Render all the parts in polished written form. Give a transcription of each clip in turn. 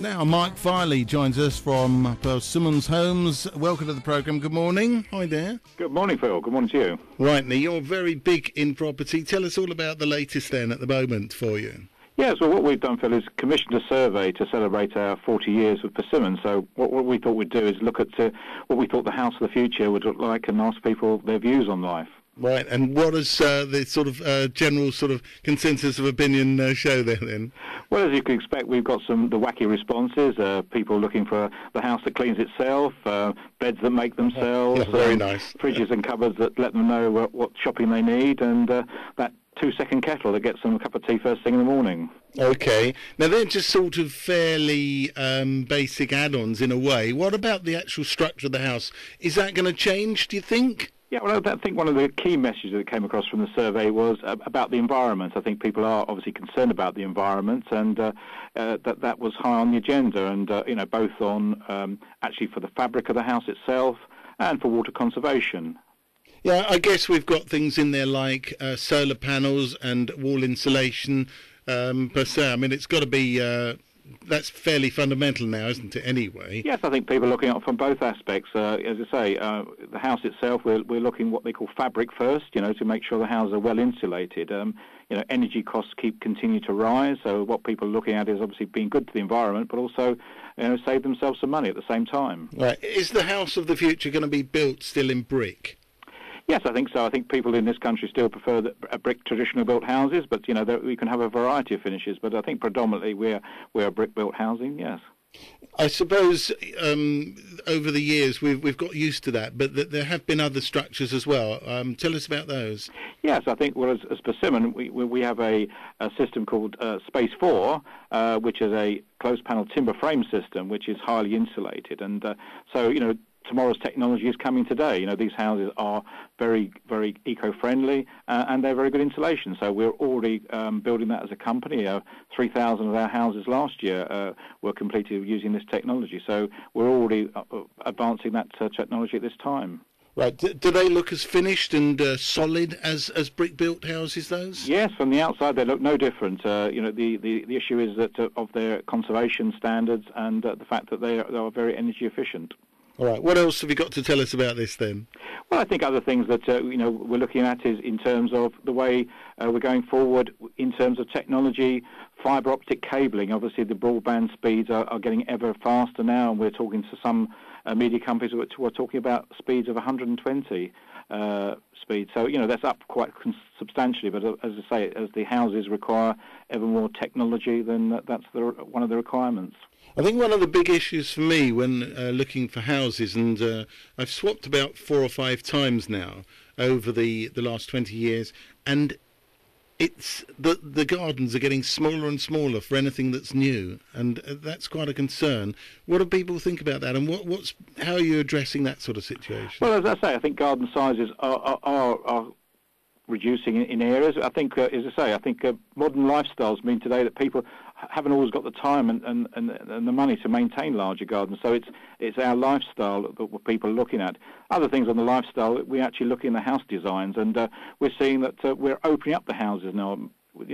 Now, Mike Farley joins us from Persimmons Homes. Welcome to the programme. Good morning. Hi there. Good morning, Phil. Good morning to you. Right, now, you're very big in property. Tell us all about the latest then at the moment for you. Yes, well, what we've done, Phil, is commissioned a survey to celebrate our 40 years with Persimmons. So what we thought we'd do is look at what we thought the house of the future would look like and ask people their views on life. Right, and what does the sort of general sort of consensus of opinion show there then? Well, as you can expect, we've got the wacky responses, people looking for the house that cleans itself, beds that make themselves, yeah, very nice. Fridges and cupboards that let them know what shopping they need, and that 2-second kettle that gets them a cup of tea first thing in the morning. Okay. Now, they're just sort of fairly basic add-ons in a way. What about the actual structure of the house? Is that going to change, do you think? Yeah, well, I think one of the key messages that came across from the survey was about the environment. I think people are obviously concerned about the environment, and that was high on the agenda, and both on actually for the fabric of the house itself and for water conservation. Yeah, I guess we've got things in there like solar panels and wall insulation per se. I mean, it's got to be that's fairly fundamental now, isn't it, anyway? Yes, I think people are looking at it from both aspects. As I say, the house itself, we're looking what they call fabric first, to make sure the houses are well insulated. Energy costs continue to rise, so what people are looking at is obviously being good to the environment, but also save themselves some money at the same time. Right. Is the house of the future going to be built still in brick? Yes, I think so. I think people in this country still prefer brick traditionally built houses, but we can have a variety of finishes. But I think predominantly we're brick built housing. Yes. I suppose over the years we've got used to that, but there have been other structures as well. Tell us about those. Yes, I think as Persimmon we have a system called Space 4, which is a closed panel timber frame system, which is highly insulated, and tomorrow's technology is coming today. These houses are very, very eco-friendly and they're very good insulation. So we're already building that as a company. 3,000 of our houses last year were completed using this technology. So we're already advancing that technology at this time. Right. Do they look as finished and solid as brick-built houses, those? Yes, from the outside they look no different. The issue is that of their conservation standards and the fact that they are very energy efficient. All right. What else have you got to tell us about this then? Well, I think other things that we're looking at is in terms of the way we're going forward in terms of technology, fibre optic cabling. Obviously, the broadband speeds are getting ever faster now, and we're talking to some media companies who are talking about speeds of 120 speed. So that's up quite substantially. But as I say, as the houses require ever more technology, then that's one of the requirements. I think one of the big issues for me when looking for houses, and I've swapped about 4 or 5 times now over the last 20 years, and it's the gardens are getting smaller and smaller for anything that's new, and that's quite a concern. What do people think about that, and how are you addressing that sort of situation? Well, as I say, I think garden sizes are reducing in areas. I think, as I say, modern lifestyles mean today that people haven't always got the time and the money to maintain larger gardens. So it's our lifestyle that people are looking at. Other things on the lifestyle, we're actually looking at the house designs, and we're seeing that we're opening up the houses now.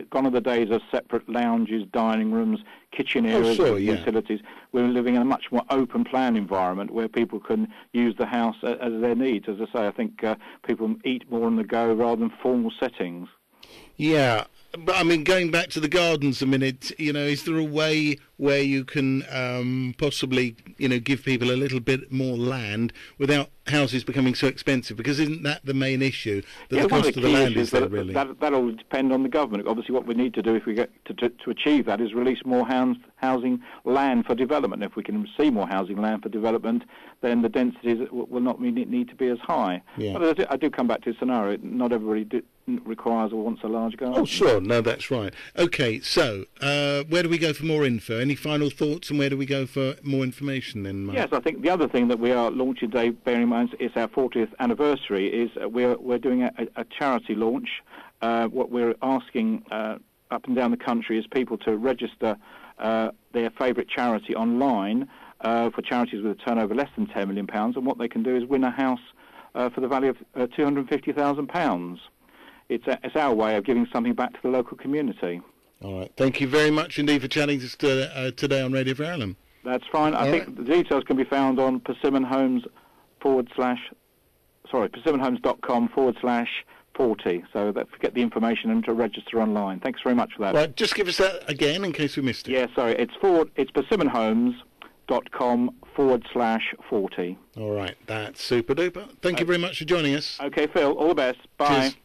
Gone are the days of separate lounges, dining rooms, kitchen areas, utilities. We're living in a much more open plan environment where people can use the house as their needs. As I say, I think people eat more on the go rather than formal settings. Yeah, but I mean, going back to the gardens a minute, is there a way where you can possibly, give people a little bit more land without houses becoming so expensive? Because isn't that the main issue, that the cost of the land is there, really? That'll depend on the government. Obviously, what we need to do if we get to achieve that is release more housing land for development. If we can see more housing land for development, then the densities will not need to be as high. Yeah. But I do come back to the scenario. Not everybody requires or wants a large garden. Oh, sure. No, that's right. Okay, so where do we go for more info? Any final thoughts, and where do we go for more information then, Mark? Yes, I think the other thing that we are launching today, bearing in mind it's our 40th anniversary, is we're doing a charity launch. What we're asking up and down the country is people to register their favourite charity online for charities with a turnover less than £10 million, and what they can do is win a house for the value of £250,000. It's our way of giving something back to the local community. All right. Thank you very much indeed for chatting to us today on Radio Free Ireland. That's fine. I think the details can be found on persimmonhomes.com/40. So that get the information and to register online. Thanks very much for that. Right, just give us that again in case we missed it. Yeah, sorry. It's persimmonhomes.com/40. All right, that's super duper. Thank you very much for joining us. Okay, Phil. All the best. Bye. Cheers.